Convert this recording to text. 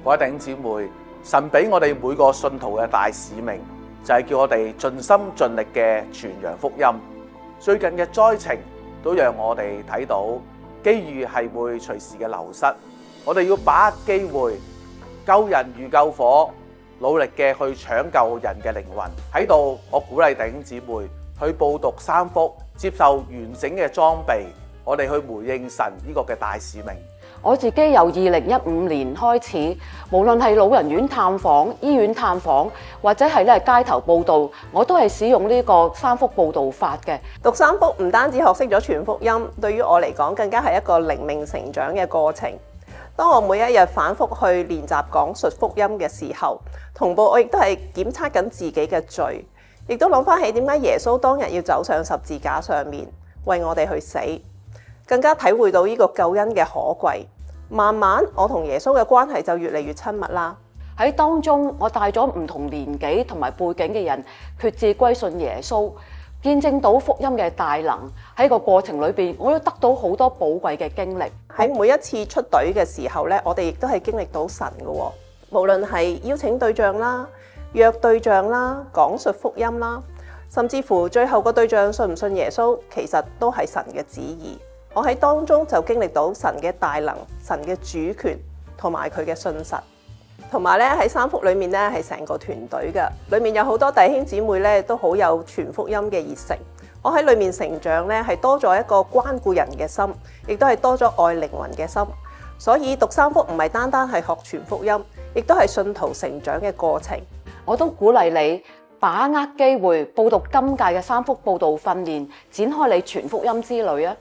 各位弟兄姊妹，神俾我哋每個信徒嘅大使命，就係叫我哋盡心盡力嘅傳揚福音。最近嘅災情都讓我哋睇到機遇係會隨時嘅流失，我哋要把握機會，救人如救火，努力嘅去搶救人嘅靈魂。喺度，我鼓勵弟兄姊妹去報讀三福，接受完整嘅裝備，我哋去回應神呢個嘅大使命。我自己由2015年開始，無論係老人院探訪、醫院探訪，或者係街頭報道，我都係使用呢個三福報道法嘅。讀三福唔單止學識咗傳福音，對於我嚟講更加係一個靈命成長嘅過程。當我每一日反覆去練習講述福音嘅時候，同步我亦都係檢測緊自己嘅罪，亦都諗翻起點解耶穌當日要走上十字架上面為我哋去死。更加體會到呢個救恩嘅可貴，慢慢我同耶穌嘅關係就越嚟越親密啦。喺當中，我帶咗唔同年紀同埋背景嘅人決志歸信耶穌，見證到福音嘅大能。喺個過程裏邊，我都得到好多寶貴嘅經歷。喺每一次出隊嘅時候咧，我哋亦都係經歷到神嘅喎，無論係邀請對象啦、約對象啦、講述福音啦，甚至乎最後個對象信唔信耶穌，其實都係神嘅旨意。我喺當中就經歷到神嘅大能、神嘅主權同埋佢嘅信實，同埋咧喺三福裏面咧係成個團隊嘅，裏面有好多弟兄姊妹咧都好有傳福音嘅熱誠。我喺裏面成長咧係多咗一個關顧人嘅心，亦都係多咗愛靈魂嘅心。所以讀三福唔係單單係學傳福音，亦都係信徒成長嘅過程。我都鼓勵你把握機會報讀今屆嘅三福報道訓練，展開你傳福音之旅啊！